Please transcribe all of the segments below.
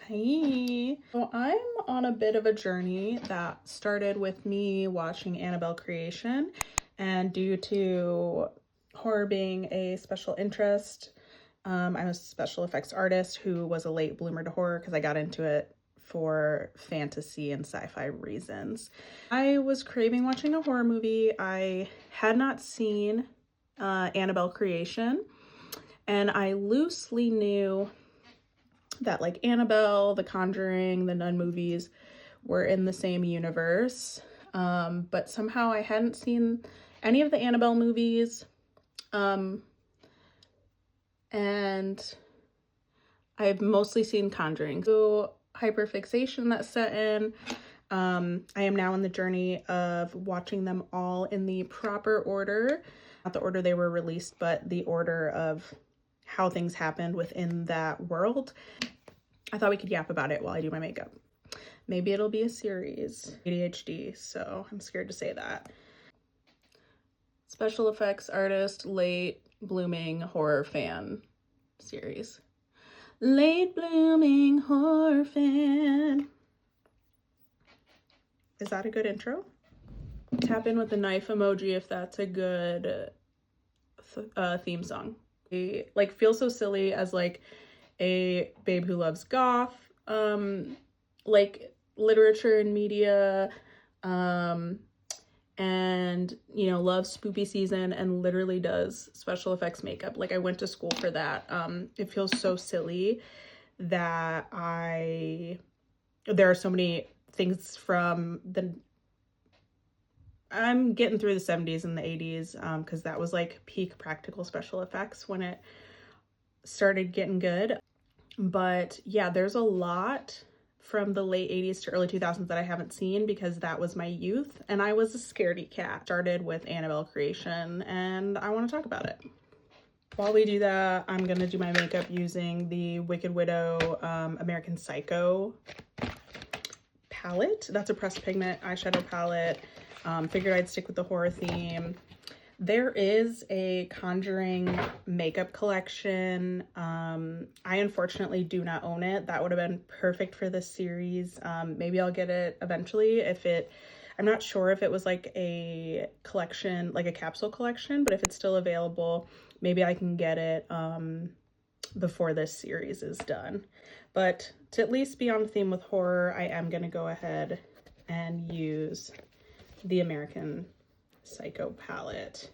Hey, so I'm on a bit of a journey that started with me watching Annabelle creation, and due to horror being a special interest, I'm a special effects artist who was a late bloomer to horror because I got into it for fantasy and sci-fi reasons. I was craving watching a horror movie. I had not seen Annabelle creation, and I loosely knew that like Annabelle, the Conjuring, the Nun movies were in the same universe, but somehow I hadn't seen any of the Annabelle movies, and I've mostly seen Conjuring. So hyperfixation that's set in. I am now in the journey of watching them all in the proper order, not the order they were released, but the order of how things happened within that world. I thought we could yap about it while I do my makeup. Maybe it'll be a series. ADHD, so I'm scared to say that. Special effects artist, late blooming horror fan series. Late blooming horror fan. Is that a good intro? Tap in with the knife emoji if that's a good theme song. Like feel so silly as like a babe who loves goth, like literature and media, and you know, loves spoopy season and literally does special effects makeup. Like I went to school for that. It feels so silly that there are so many things from I'm getting through the 70s and the 80s, because that was like peak practical special effects when it started getting good. But yeah, there's a lot from the late 80s to early 2000s that I haven't seen because that was my youth and I was a scaredy cat. Started with Annabelle creation and I want to talk about it. While we do that, I'm gonna do my makeup using the Wicked Widow American Psycho palette. That's a pressed pigment eyeshadow palette. Figured I'd stick with the horror theme. There is a Conjuring makeup collection. I unfortunately do not own it. That would have been perfect for this series. Maybe I'll get it eventually I'm not sure if it was like a collection, like a capsule collection, but if it's still available, maybe I can get it before this series is done. But to at least be on theme with horror, I am gonna go ahead and use the American Psycho palette.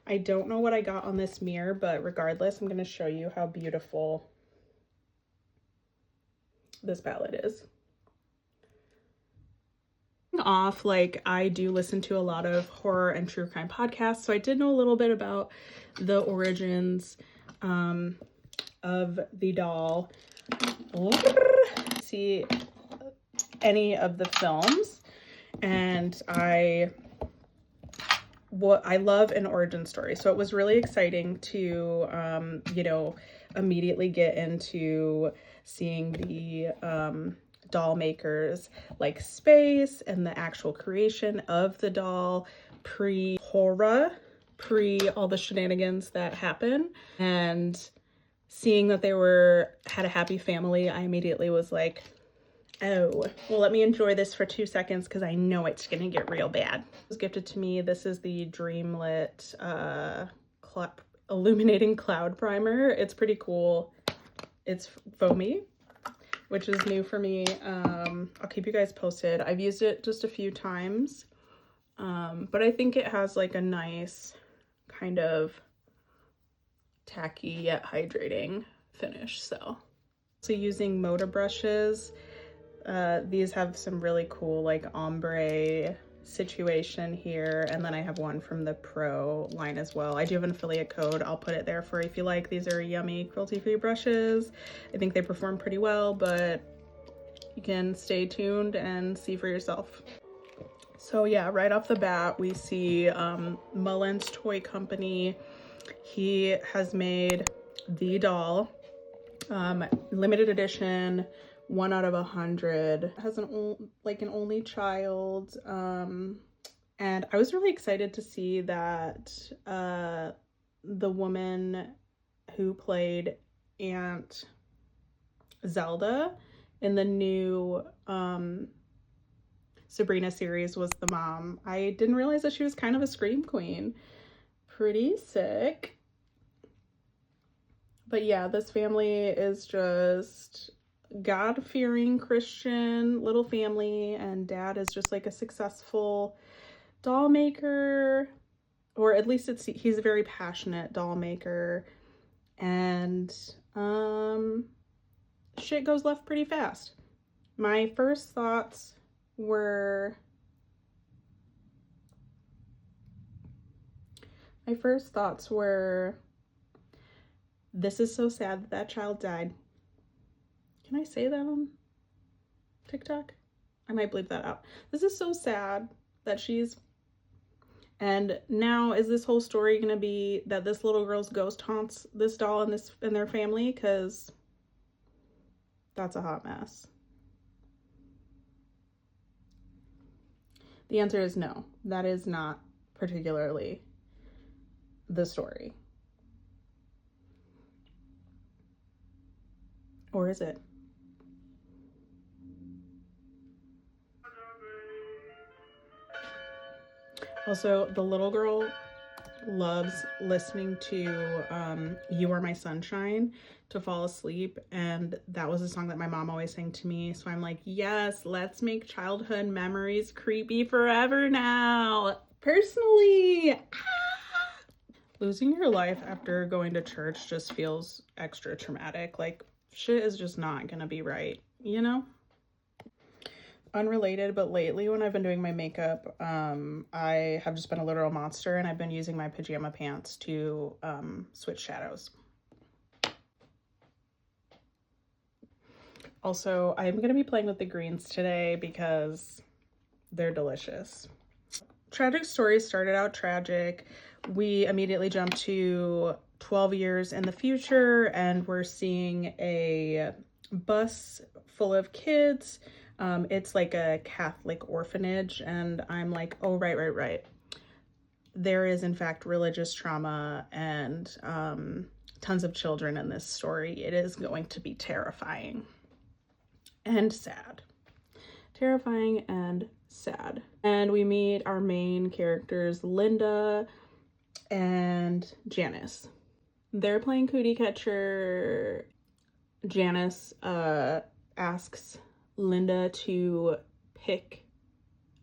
I don't know what I got on this mirror, but regardless, I'm going to show you how beautiful this palette is. Off, like I do listen to a lot of horror and true crime podcasts, so I did know a little bit about the origins of the doll. See any of the films, and I love an origin story, so it was really exciting to you know, immediately get into seeing the doll makers like space and the actual creation of the doll pre-horror, pre all the shenanigans that happen, and seeing that they had a happy family. I immediately was like, oh, well, let me enjoy this for 2 seconds because I know it's gonna get real bad. It was gifted to me. This is the Dreamlit Illuminating Cloud Primer. It's pretty cool. It's foamy, which is new for me. I'll keep you guys posted. I've used it just a few times, but I think it has like a nice kind of tacky yet hydrating finish. So using Moda brushes. These have some really cool like ombre situation here, and then I have one from the Pro line as well. I do have an affiliate code. I'll put it there for if you like. These are yummy cruelty-free brushes. I think they perform pretty well, but you can stay tuned and see for yourself. So yeah, right off the bat we see Mullen's Toy Company. He has made the doll, limited edition, 1 out of 100. Has an only child, and I was really excited to see that the woman who played Aunt Zelda in the new Sabrina series was the mom. I didn't realize that she was kind of a scream queen. Pretty sick. But yeah, this family is just God-fearing Christian little family, and dad is just like a successful doll maker, or at least he's a very passionate doll maker, and shit goes left pretty fast. My first thoughts were this is so sad that that child died. Can I say that on TikTok? I might bleep that out. This is so sad that she's... And now is this whole story gonna be that this little girl's ghost haunts this doll and their family? Because that's a hot mess. The answer is no. That is not particularly the story. Or is it? Also, the little girl loves listening to You Are My Sunshine to fall asleep, and that was a song that my mom always sang to me, so I'm like, yes, let's make childhood memories creepy forever now. Personally, losing your life after going to church just feels extra traumatic. Like, shit is just not gonna be right, you know? Unrelated, but lately when I've been doing my makeup, I have just been a literal monster, and I've been using my pajama pants to switch shadows. Also, I'm going to be playing with the greens today because they're delicious. Tragic story started out tragic. We immediately jumped to 12 years in the future, and we're seeing a bus full of kids. It's like a Catholic orphanage, and I'm like, oh, right. There is, in fact, religious trauma and tons of children in this story. It is going to be terrifying and sad. Terrifying and sad. And we meet our main characters, Linda and Janice. They're playing cootie catcher. Janice asks Linda to pick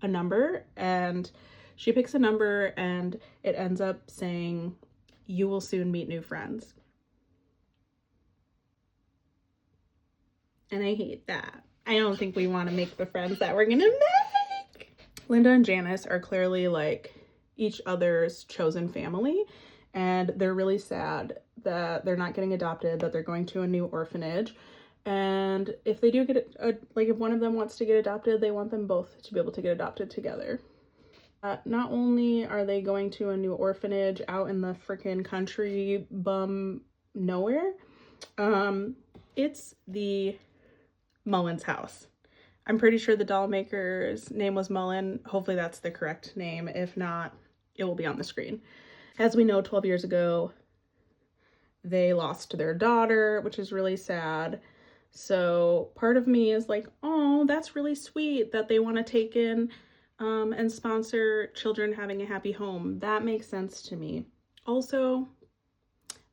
a number, and she picks a number, and it ends up saying, "You will soon meet new friends." And I hate that. I don't think we want to make the friends that we're gonna make. Linda and Janice are clearly like each other's chosen family, and they're really sad that they're not getting adopted, that they're going to a new orphanage. And if they do get if one of them wants to get adopted, they want them both to be able to get adopted together. Not only are they going to a new orphanage out in the freaking country bum nowhere, it's the Mullen's house. I'm pretty sure the doll maker's name was Mullen. Hopefully that's the correct name. If not, it will be on the screen. As we know, 12 years ago, they lost their daughter, which is really sad. So part of me is like, oh, that's really sweet that they want to take in and sponsor children having a happy home. That makes sense to me. Also,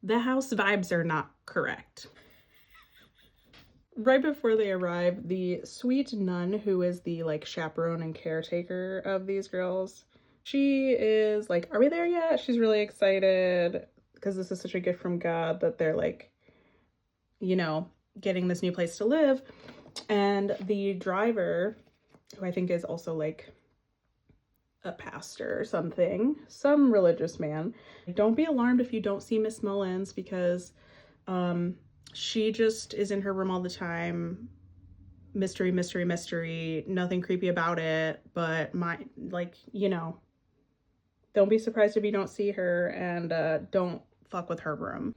the house vibes are not correct. Right before they arrive, the sweet nun, who is the like chaperone and caretaker of these girls, she is like, are we there yet? She's really excited because this is such a gift from God that they're like, you know, getting this new place to live. And the driver, who I think is also like a pastor or something, some religious man. Don't be alarmed if you don't see Miss Mullins, because she just is in her room all the time. Mystery, nothing creepy about it, but you know, don't be surprised if you don't see her, and don't fuck with her room.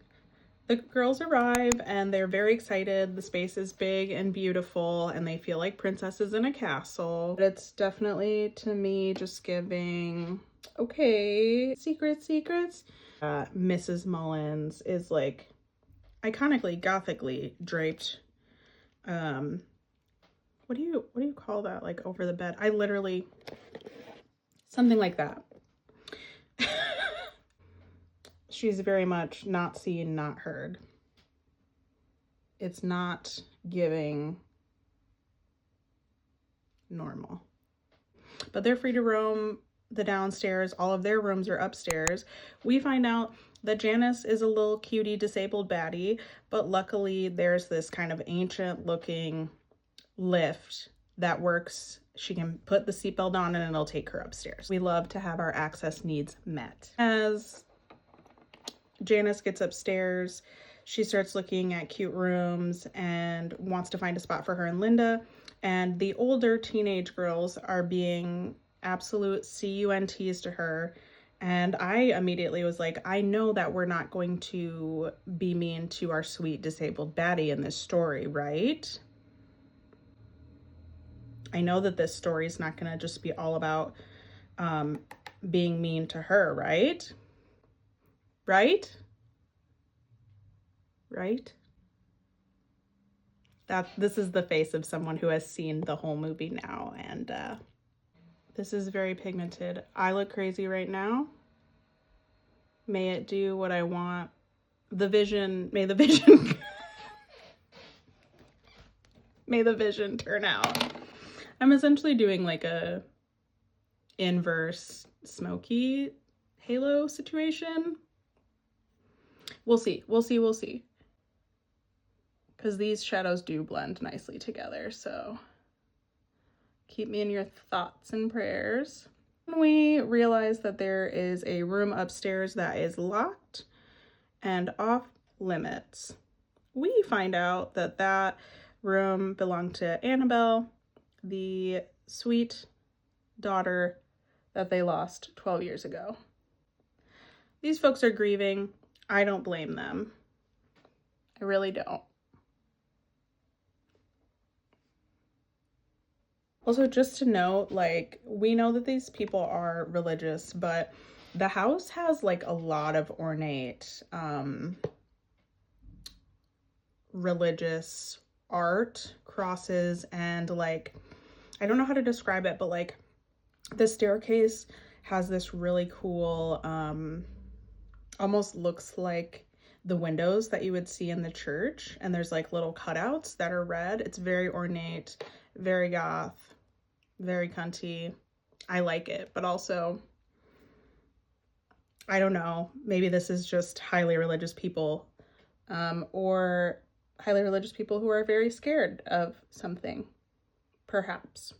The girls arrive and they're very excited. The space is big and beautiful, and they feel like princesses in a castle. But it's definitely, to me, just giving, okay, secrets. Mrs. Mullins is like iconically, gothically draped what do you call that? Like over the bed. I literally, something like that. She's very much not seen, not heard. It's not giving normal. But they're free to roam the downstairs. All of their rooms are upstairs. We find out that Janice is a little cutie disabled baddie, but luckily there's this kind of ancient looking lift that works. She can put the seatbelt on and it'll take her upstairs. We love to have our access needs met. As Janice gets upstairs, she starts looking at cute rooms and wants to find a spot for her and Linda. And the older teenage girls are being absolute CUNTs to her. And I immediately was like, I know that we're not going to be mean to our sweet disabled baddie in this story, right? I know that this story is not going to just be all about being mean to her, right? Right? Right? This is the face of someone who has seen the whole movie now, and this is very pigmented. I look crazy right now. May it do what I want. May the vision may the vision turn out. I'm essentially doing like a inverse smoky halo situation. We'll see. Because these shadows do blend nicely together, so keep me in your thoughts and prayers. We realize that there is a room upstairs that is locked and off limits. We find out that that room belonged to Annabelle, the sweet daughter that they lost 12 years ago. These folks are grieving. I don't blame them. I really don't. Also, just to note, like, we know that these people are religious, but the house has like a lot of ornate religious art, crosses, and like, I don't know how to describe it, but like the staircase has this really cool, almost looks like the windows that you would see in the church, and there's like little cutouts that are red. It's very ornate, very goth, very cunty. I like it, but also, I don't know, maybe this is just highly religious people, or highly religious people who are very scared of something, perhaps.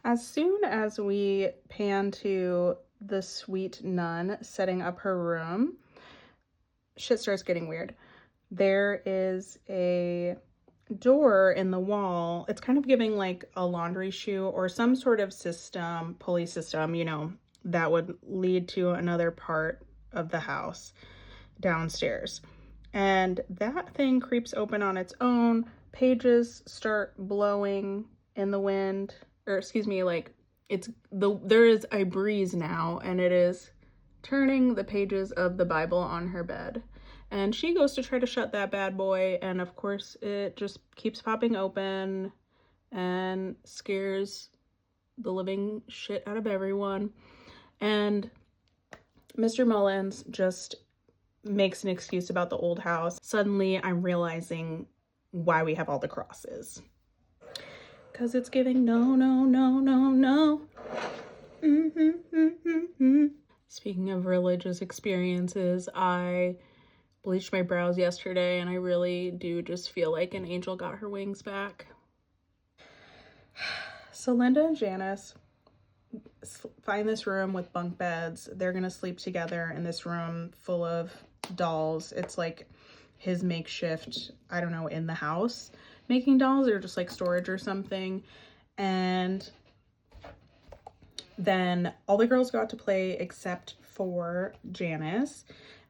As soon as we pan to the sweet nun setting up her room, shit starts getting weird. There is a door in the wall. It's kind of giving like a laundry chute or some sort of system, pulley system, you know, that would lead to another part of the house downstairs. And that thing creeps open on its own. Pages start blowing in the wind, or excuse me, like there is a breeze now, and it is turning the pages of the Bible on her bed. And she goes to try to shut that bad boy, and of course it just keeps popping open and scares the living shit out of everyone. And Mr. Mullins just makes an excuse about the old house. Suddenly I'm realizing why we have all the crosses. Because it's giving no, no, no, no, no. Speaking of religious experiences, I bleached my brows yesterday, and I really do just feel like an angel got her wings back. So Linda and Janice find this room with bunk beds. They're gonna sleep together in this room full of dolls. It's like his makeshift, I don't know, in the house making dolls, or just like storage or something. And then all the girls got to play except for Janice.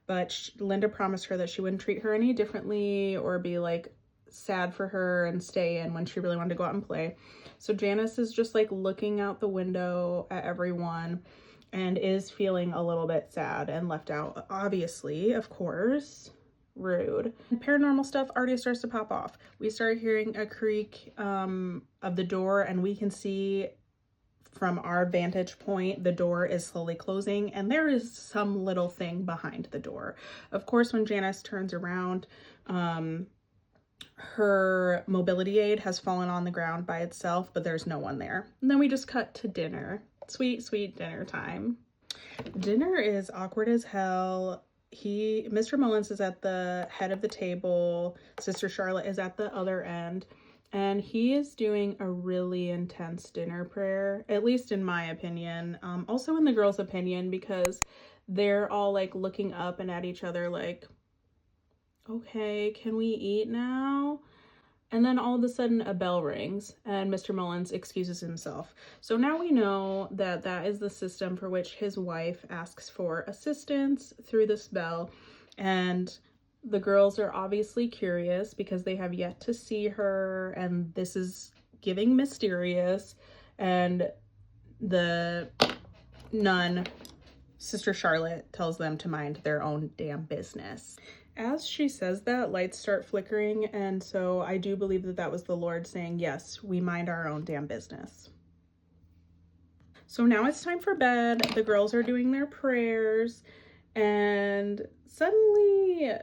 But Linda promised her that she wouldn't treat her any differently or be like sad for her and stay in when she really wanted to go out and play. So Janice is just like looking out the window at everyone and is feeling a little bit sad and left out, obviously, of course. Rude. Paranormal stuff already starts to pop off. We start hearing a creak of the door, and we can see from our vantage point the door is slowly closing, and there is some little thing behind the door. Of course, when Janice turns around, her mobility aid has fallen on the ground by itself, but there's no one there. And then we just cut to dinner. Sweet, sweet dinner time. Dinner is awkward as hell. Mr. Mullins is at the head of the table. Sister Charlotte is at the other end. And he is doing a really intense dinner prayer, at least in my opinion. Also in the girls' opinion, because they're all like looking up and at each other like, okay, can we eat now? And then all of a sudden a bell rings and Mr. Mullins excuses himself. So now we know that that is the system for which his wife asks for assistance through this bell. And the girls are obviously curious because they have yet to see her, and this is giving mysterious. And the nun, Sister Charlotte, tells them to mind their own damn business. As she says that, lights start flickering, and so I do believe that that was the Lord saying, yes, we mind our own damn business. So now it's time for bed. The girls are doing their prayers, and suddenly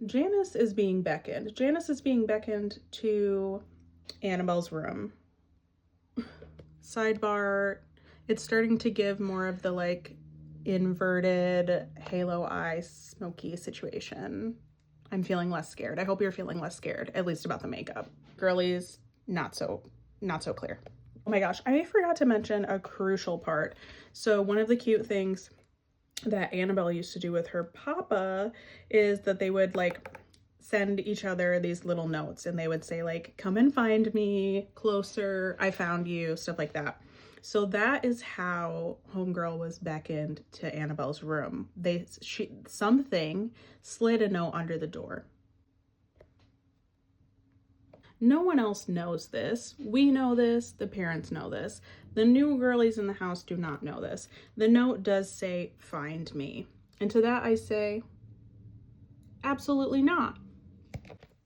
Janice is being beckoned. Janice is being beckoned to Annabelle's room. Sidebar, it's starting to give more of the like inverted halo eye smoky situation. I'm feeling less scared. I hope you're feeling less scared, at least about the makeup. Girlies, not so clear. Oh my gosh, I forgot to mention a crucial part. So one of the cute things that Annabelle used to do with her papa is that they would like send each other these little notes, and they would say like, come and find me, closer, I found you, stuff like that. So that is how homegirl was beckoned to Annabelle's room. Something slid a note under the door. No one else knows this. We know this. The parents know this. The new girlies in the house do not know this. The note does say, find me. And to that I say, absolutely not.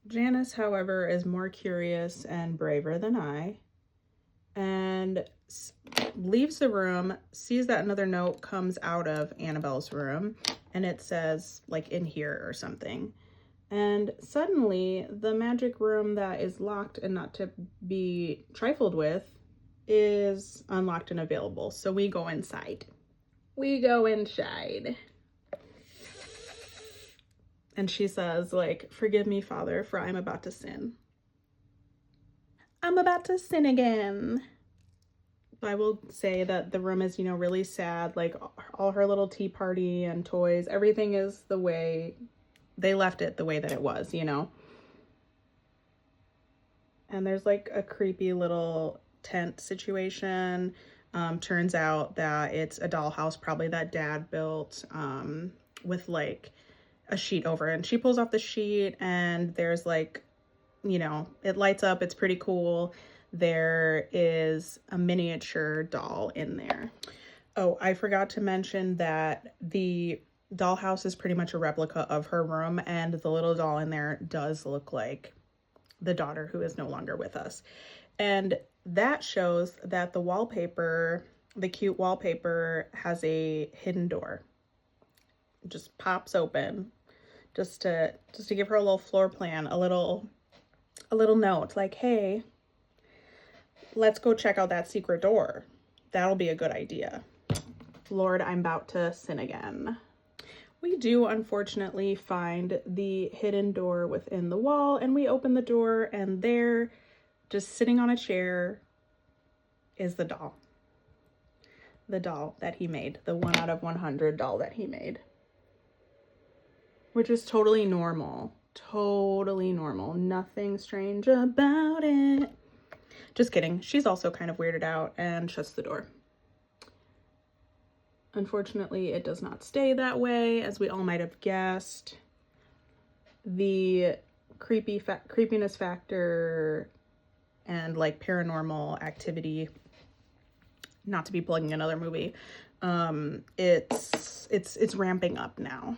Janice, however, is more curious and braver than I, and leaves the room, sees that another note comes out of Annabelle's room, and it says, like, in here or something. And suddenly, the magic room that is locked and not to be trifled with is unlocked and available. So we go inside. We go inside. And she says, like, forgive me, Father, for I'm about to sin. I'm about to sin again. I will say that the room is, you know, really sad. Like, all her little tea party and toys, everything is the way they left it, the way that it was, you know. And there's like a creepy little tent situation. Turns out that it's a dollhouse, probably that Dad built, with like a sheet over it. And she pulls off the sheet, and there's like, you know, it lights up. It's pretty cool. There is a miniature doll in there. Oh, I forgot to mention that the dollhouse is pretty much a replica of her room, and the little doll in there does look like the daughter who is no longer with us. And that shows that the wallpaper, the cute wallpaper, has a hidden door. It just pops open just to give her a little floor plan, a little note like, hey, let's go check out that secret door. That'll be a good idea. Lord, I'm about to sin again. We do unfortunately find the hidden door within the wall, and we open the door, and there, just sitting on a chair, is the doll. The doll that he made, the 1 out of 100 doll that he made. Which is totally normal. Totally normal. Nothing strange about it. Just kidding. She's also kind of weirded out and shuts the door. Unfortunately, it does not stay that way, as we all might have guessed. The creepiness factor and like paranormal activity, not to be plugging another movie, it's ramping up now.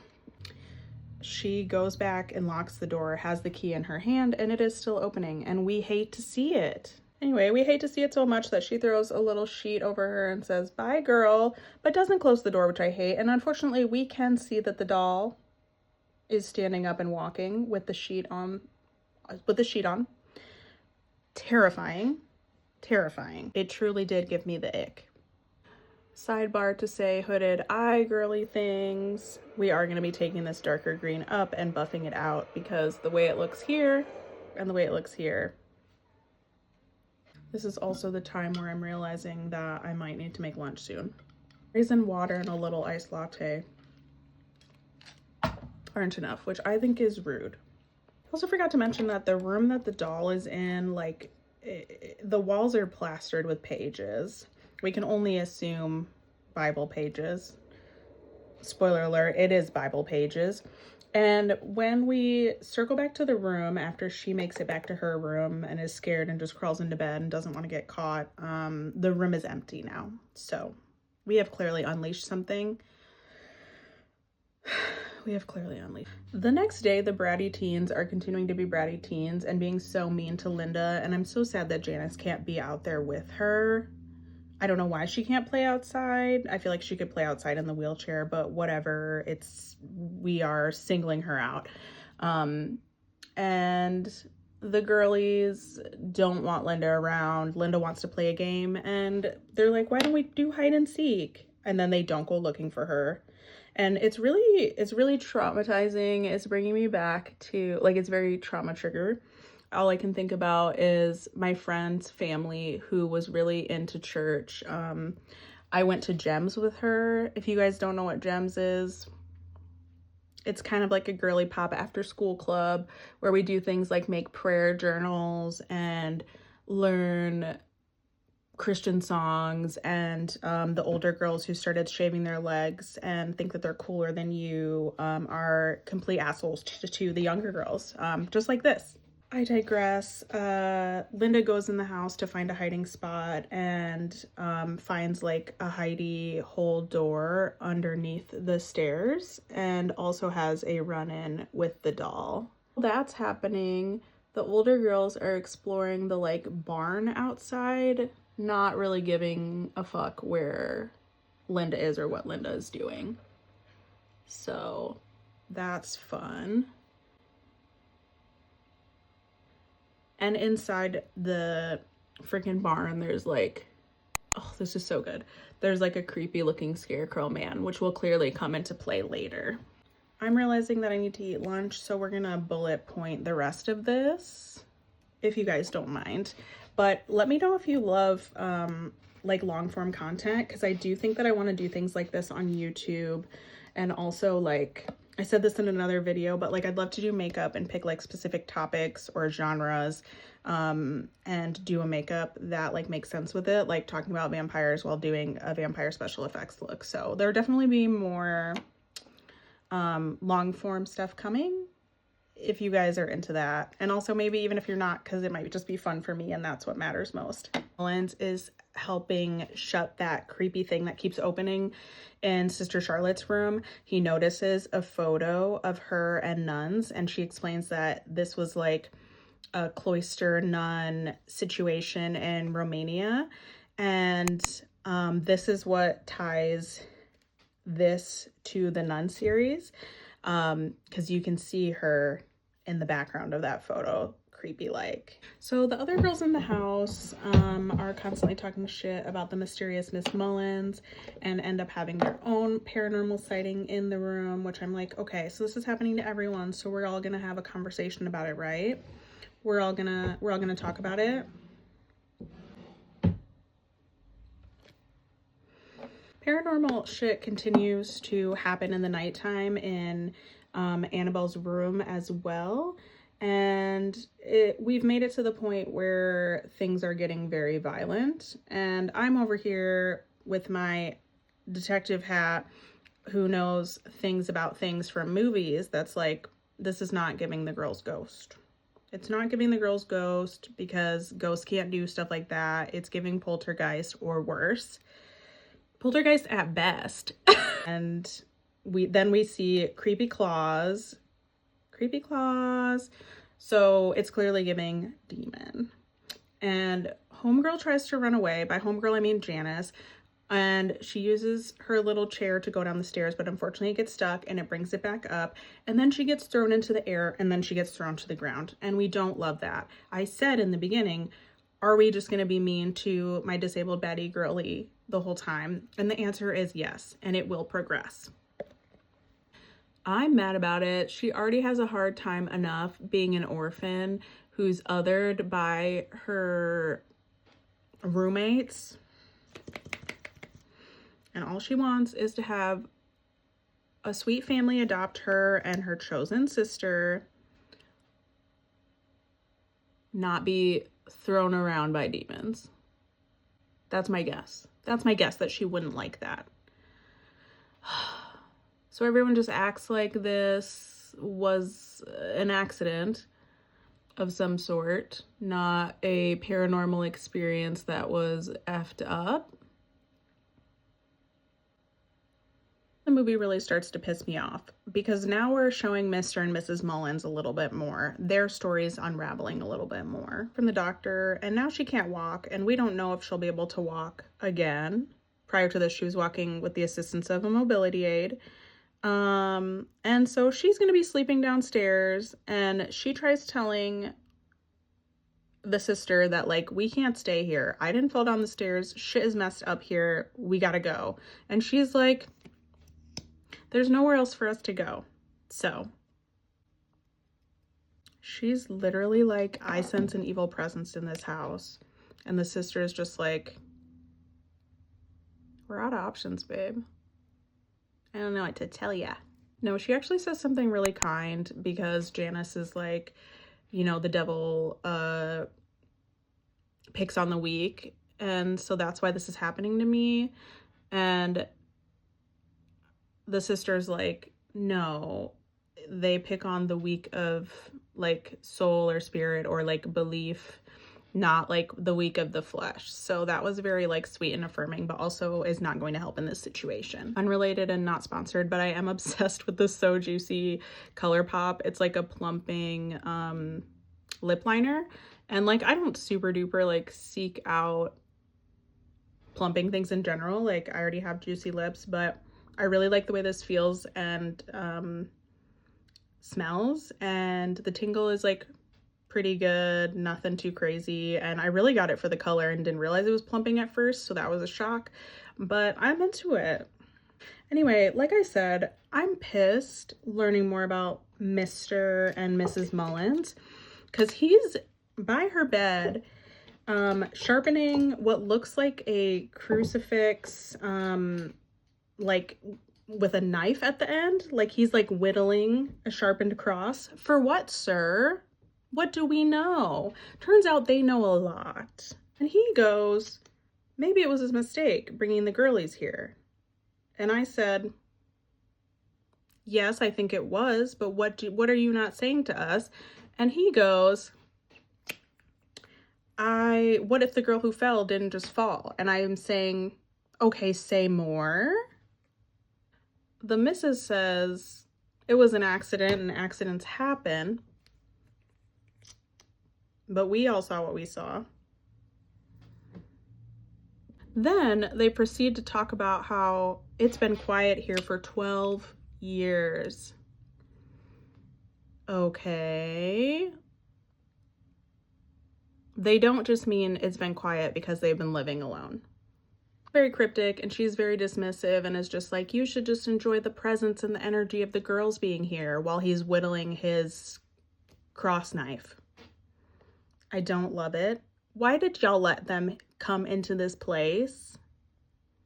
she goes back and locks the door, has the key in her hand, and it is still opening, and we hate to see it. Anyway, we hate to see it so much that she throws a little sheet over her and says, "Bye, girl," but doesn't close the door, which I hate. And unfortunately, we can see that the doll is standing up and walking with the sheet on. Terrifying. Terrifying. It truly did give me the ick. Sidebar to say, hooded eye girly things. We are going to be taking this darker green up and buffing it out because the way it looks here and the way it looks here. This is also the time where I'm realizing that I might need to make lunch soon. Raisin water and a little iced latte aren't enough, which I think is rude. I also forgot to mention that the room that the doll is in, like, the walls are plastered with pages. We can only assume Bible pages. Spoiler alert, it is Bible pages. And when we circle back to the room after she makes it back to her room and is scared and just crawls into bed and doesn't want to get caught, the room is empty now. So we have clearly unleashed something. We have clearly unleashed. The next day, the bratty teens are continuing to be bratty teens and being so mean to Linda. And I'm so sad that Janice can't be out there with her. I don't know why she can't play outside. I feel like she could play outside in the wheelchair, but whatever. We are singling her out. And the girlies don't want Linda around. Linda wants to play a game and they're like, "Why don't we do hide and seek?" And then they don't go looking for her. And it's really traumatizing. It's bringing me back to, like, it's very trauma trigger. All I can think about is my friend's family who was really into church. I went to GEMS with her. If you guys don't know what GEMS is, it's kind of like a girly pop after school club where we do things like make prayer journals and learn Christian songs, and the older girls who started shaving their legs and think that they're cooler than you are complete assholes to the younger girls, just like this. I digress. Linda goes in the house to find a hiding spot and finds like a hidey hole door underneath the stairs and also has a run-in with the doll. While that's happening, the older girls are exploring the like barn outside, not really giving a fuck where Linda is or what Linda is doing. So that's fun. And inside the freaking barn, there's like, oh, this is so good. There's like a creepy looking scarecrow man, which will clearly come into play later. I'm realizing that I need to eat lunch, so we're gonna bullet point the rest of this, if you guys don't mind. But let me know if you love like long form content, because I do think that I want to do things like this on YouTube. And also, like, I said this in another video, but like I'd love to do makeup and pick like specific topics or genres and do a makeup that like makes sense with it, like talking about vampires while doing a vampire special effects look. So there'll definitely be more long form stuff coming if you guys are into that. And also maybe even if you're not, because it might just be fun for me and that's what matters most. Lens is helping shut that creepy thing that keeps opening in Sister Charlotte's room. He notices a photo of her and nuns, and she explains that this was like a cloister nun situation in Romania. And this is what ties this to the nun series, because you can see her in the background of that photo, creepy like. So the other girls in the house are constantly talking shit about the mysterious Miss Mullins and end up having their own paranormal sighting in the room, which I'm like, okay, so this is happening to everyone, so we're all gonna have a conversation about it, right? We're all gonna talk about it. Paranormal shit continues to happen in the nighttime in Annabelle's room as well. And we've made it to the point where things are getting very violent. And I'm over here with my detective hat who knows things about things from movies. That's like, this is not giving the girls ghost. It's not giving the girls ghost because ghosts can't do stuff like that. It's giving poltergeist or worse. Poltergeist at best. And we see creepy claws creepy claws. So it's clearly giving demon. And homegirl tries to run away. By homegirl, I mean Janice. And she uses her little chair to go down the stairs, but unfortunately it gets stuck and it brings it back up. And then she gets thrown into the air and then she gets thrown to the ground. And we don't love that. I said in the beginning, are we just going to be mean to my disabled baddie girly the whole time? And the answer is yes, and it will progress. I'm mad about it. She already has a hard time enough being an orphan who's othered by her roommates. And all she wants is to have a sweet family adopt her and her chosen sister, not be thrown around by demons. That's my guess. That's my guess, that she wouldn't like that. So everyone just acts like this was an accident of some sort, not a paranormal experience that was effed up. The movie really starts to piss me off because now we're showing Mr. and Mrs. Mullins a little bit more. Their story's unraveling a little bit more from the doctor, and now she can't walk, and we don't know if she'll be able to walk again. Prior to this, she was walking with the assistance of a mobility aid. And so she's going to be sleeping downstairs, and she tries telling the sister that, like, we can't stay here. I didn't fall down the stairs. Shit is messed up here. We gotta go. And she's like, there's nowhere else for us to go. So she's literally like, I sense an evil presence in this house. And the sister is just like, we're out of options, babe. I don't know what to tell ya. No, she actually says something really kind because Janice is like, you know, the devil picks on the weak. And so that's why this is happening to me. And the sister's like, no, they pick on the weak of like soul or spirit or like belief, not like the weak of the flesh. So that was very like sweet and affirming, but also is not going to help in this situation. Unrelated and not sponsored, but I am obsessed with the So Juicy ColourPop. It's like a plumping lip liner. And like, I don't super duper like seek out plumping things in general. Like, I already have juicy lips, but I really like the way this feels and smells, and the tingle is like pretty good, nothing too crazy, and I really got it for the color and didn't realize it was plumping at first, so that was a shock, but I'm into it. Anyway, like I said, I'm pissed learning more about Mr. and Mrs. Mullins because he's by her bed sharpening what looks like a crucifix, like with a knife at the end. Like he's like whittling a sharpened cross. For what, sir? What do we know? Turns out they know a lot. And he goes, maybe it was his mistake bringing the girlies here. And I said, yes, I think it was, but what are you not saying to us? And he goes, what if the girl who fell didn't just fall? And I am saying, okay, say more. The missus says it was an accident and accidents happen, but we all saw what we saw. Then they proceed to talk about how it's been quiet here for 12 years. Okay. They don't just mean it's been quiet because they've been living alone. Very cryptic, and she's very dismissive and is just like, you should just enjoy the presence and the energy of the girls being here while he's whittling his cross knife. I don't love it. Why did y'all let them come into this place?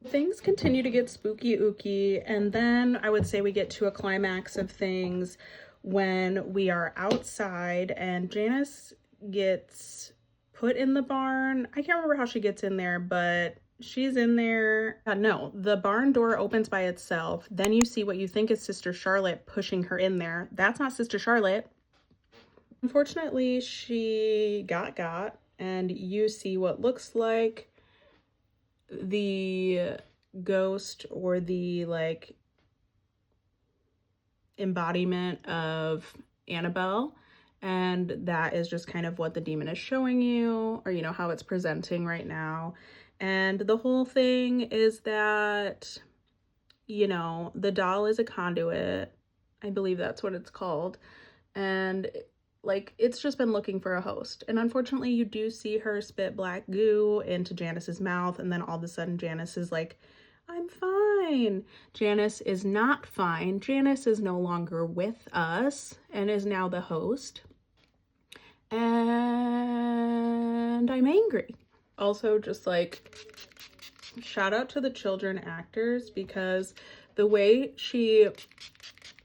Things continue to get spooky ooky, and then I would say we get to a climax of things when we are outside and Janice gets put in the barn. I can't remember how she gets in there, but she's in there. No, the barn door opens by itself. Then you see what you think is Sister Charlotte pushing her in there. That's not Sister Charlotte. Unfortunately, she got, and you see what looks like the ghost or the like embodiment of Annabelle. And that is just kind of what the demon is showing you, or, you know, how it's presenting right now. And the whole thing is that, you know, the doll is a conduit. I believe that's what it's called. And like, it's just been looking for a host. And unfortunately, you do see her spit black goo into Janice's mouth. And then all of a sudden, Janice is like, I'm fine. Janice is not fine. Janice is no longer with us and is now the host. And I'm angry. Also, just like, shout out to the children actors, because the way she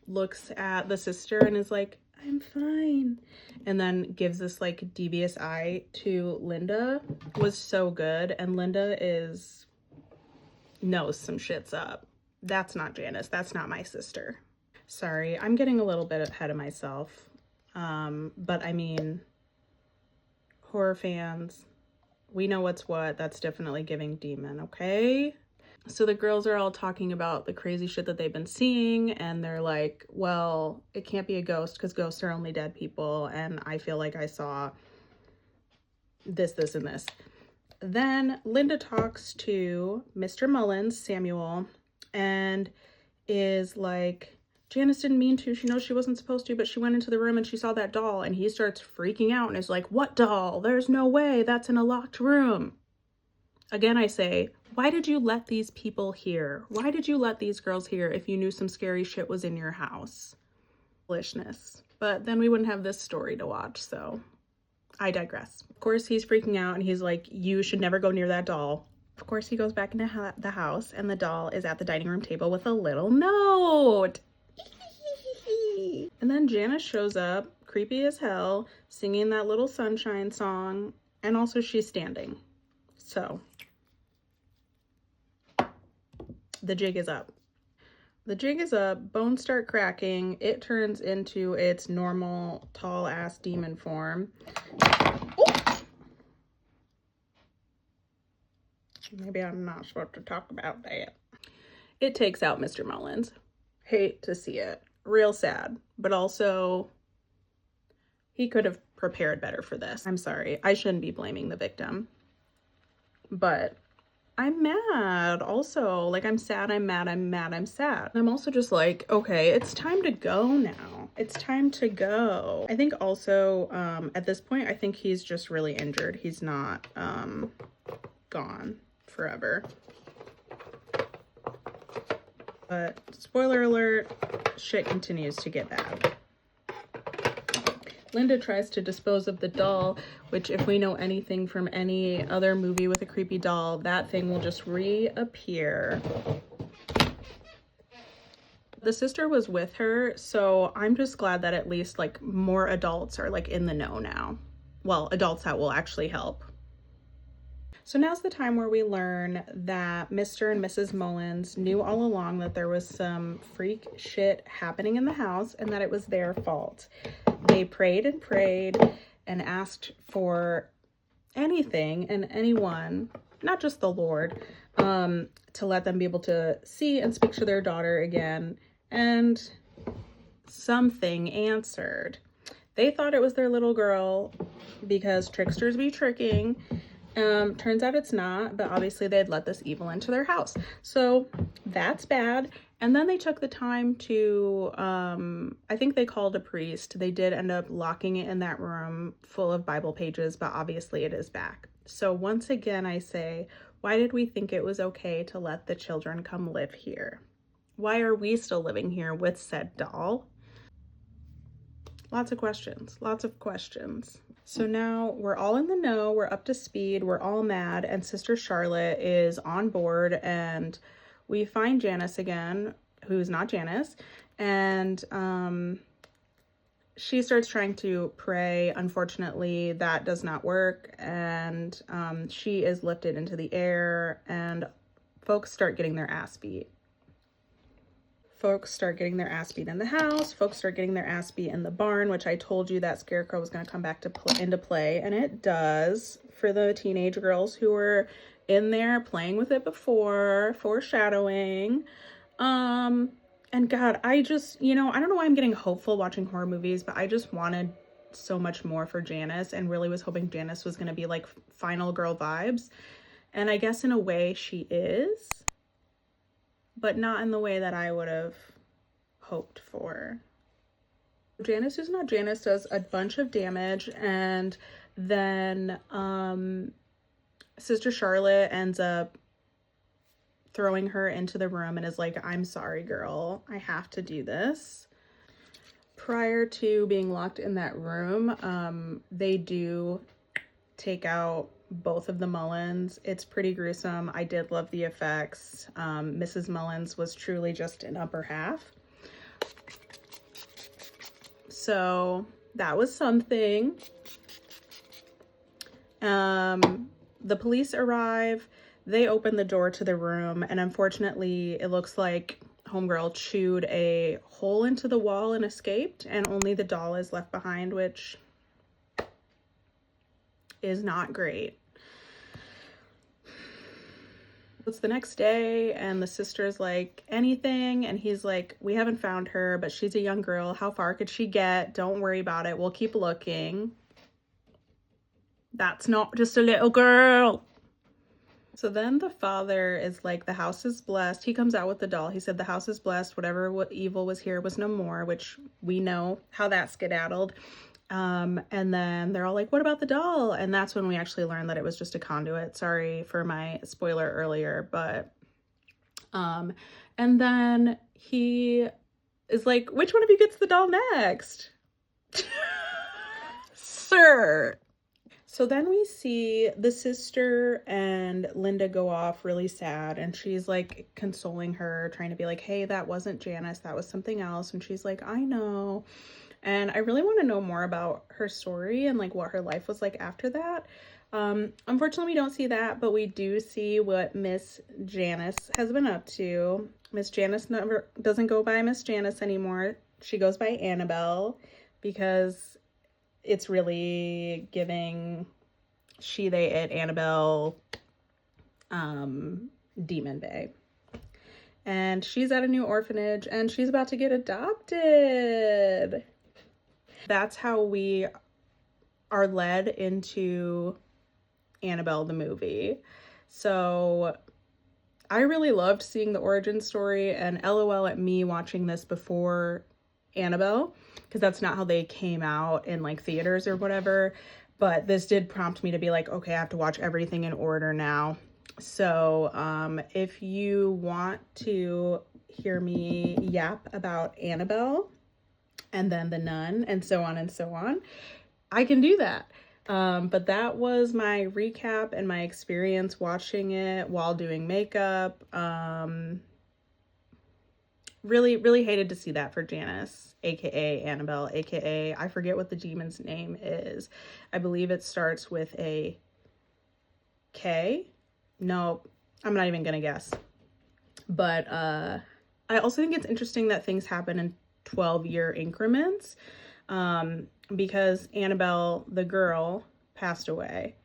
looks at the sister and is like, I'm fine, and then gives this like devious eye to Linda was so good. And Linda knows some shit's up. That's not Janice. That's not my sister. Sorry, I'm getting a little bit ahead of myself. But I mean, horror fans, we know what's what. That's definitely giving demon, okay? So the girls are all talking about the crazy shit that they've been seeing, and they're like, well, it can't be a ghost because ghosts are only dead people, and I feel like I saw this, this, and this. Then Linda talks to Mr. Mullins, Samuel, and is like, Janice didn't mean to. She knows she wasn't supposed to, but she went into the room and she saw that doll, and he starts freaking out and is like, what doll? There's no way. That's in a locked room. Again, I say, why did you let these people here? Why did you let these girls here if you knew some scary shit was in your house? Foolishness. But then we wouldn't have this story to watch, so I digress. Of course, he's freaking out and he's like, you should never go near that doll. Of course, he goes back into the house and the doll is at the dining room table with a little note. And then Janice shows up, creepy as hell, singing that little sunshine song, and also she's standing. So the jig is up. The jig is up, bones start cracking, it turns into its normal tall ass demon form. Ooh. Maybe I'm not supposed to talk about that. It takes out Mr. Mullins. Hate to see it. Real sad, but also he could have prepared better for this. I'm sorry, I shouldn't be blaming the victim, but I'm mad also. Like, I'm sad, I'm mad, I'm mad, I'm sad. I'm also just like, okay, it's time to go now. It's time to go. I think also at this point, I think he's just really injured. He's not gone forever. But spoiler alert, shit continues to get bad. Linda tries to dispose of the doll, which if we know anything from any other movie with a creepy doll, that thing will just reappear. The sister was with her, so I'm just glad that at least like more adults are like in the know now. Well, adults that will actually help. So now's the time where we learn that Mr. and Mrs. Mullins knew all along that there was some freak shit happening in the house and that it was their fault. They prayed and prayed and asked for anything and anyone, not just the Lord, to let them be able to see and speak to their daughter again. And something answered. They thought it was their little girl because tricksters be tricking. Turns out it's not, but obviously they'd let this evil into their house. So that's bad. And then they took the time to, I think they called a priest. They did end up locking it in that room full of Bible pages, but obviously it is back. So once again, I say, why did we think it was okay to let the children come live here? Why are we still living here with said doll? Lots of questions, lots of questions. So now we're all in the know, we're up to speed, we're all mad, and Sister Charlotte is on board, and we find Janice again, who's not Janice, and she starts trying to pray. Unfortunately, that does not work, and she is lifted into the air, and folks start getting their ass beat. Folks start getting their ass beat in the house. Folks start getting their ass beat in the barn, which I told you that Scarecrow was going to come back into play, and it does for the teenage girls who were in there playing with it before, foreshadowing. And And God, I just, you know, I don't know why I'm getting hopeful watching horror movies, but I just wanted so much more for Janice and really was hoping Janice was going to be like final girl vibes. And I guess in a way she is, but not in the way that I would have hoped for. Janice Who's Not Janice does a bunch of damage, and then Sister Charlotte ends up throwing her into the room and is like, I'm sorry, girl, I have to do this. Prior to being locked in that room, they do take out both of the Mullins. It's pretty gruesome. I did love the effects. Mrs. Mullins was truly just an upper half. So that was something. The police arrive. They open the door to the room, and unfortunately, it looks like homegirl chewed a hole into the wall and escaped, and only the doll is left behind, which is not great. It's the next day, and the sister's like, anything? And he's like, we haven't found her, but she's a young girl. How far could she get? Don't worry about it. We'll keep looking. That's not just a little girl. So then the father is like, the house is blessed. He comes out with the doll. He said, the house is blessed. What evil was here was no more, which we know how that skedaddled. And then they're all like, what about the doll? And that's when we actually learned that it was just a conduit. Sorry for my spoiler earlier, but, and then he is like, which one of you gets the doll next? Sir. So then we see the sister and Linda go off really sad, and she's like consoling her, trying to be like, hey, that wasn't Janice, that was something else. And she's like, I know. And I really want to know more about her story and like what her life was like after that. Unfortunately, we don't see that, but we do see what Miss Janice has been up to. Miss Janice never doesn't go by Miss Janice anymore. She goes by Annabelle, because it's really giving she, they, it, Annabelle, Demon Bay. And she's at a new orphanage, and she's about to get adopted. That's how we are led into Annabelle the movie. So I really loved seeing the origin story, and LOL at me watching this before Annabelle, because that's not how they came out in like theaters or whatever. But this did prompt me to be like, okay, I have to watch everything in order now. So if you want to hear me yap about Annabelle and then The Nun and so on, I can do that. But that was my recap and my experience watching it while doing makeup. Really hated to see that for Janice, aka Annabelle, aka I forget what the demon's name is. I believe it starts with a K. No, I'm not even gonna guess. But I also think it's interesting that things happen in 12-year increments, because Annabelle, the girl, passed away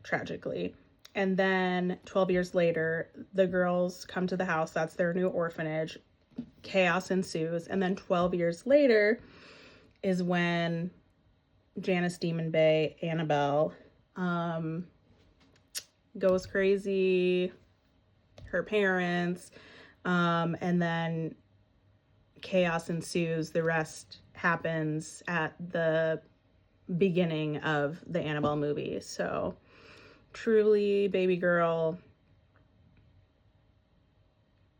tragically. And then 12 years later, the girls come to the house. That's their new orphanage. Chaos ensues. And then 12 years later is when Janice Demon Bay, Annabelle, goes crazy, her parents, and then chaos ensues. The rest happens at the beginning of the Annabelle movie. So truly, baby girl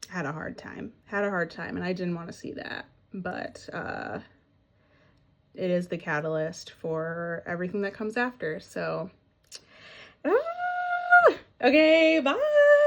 had a hard time, and I didn't want to see that, but it is the catalyst for everything that comes after. So okay, bye.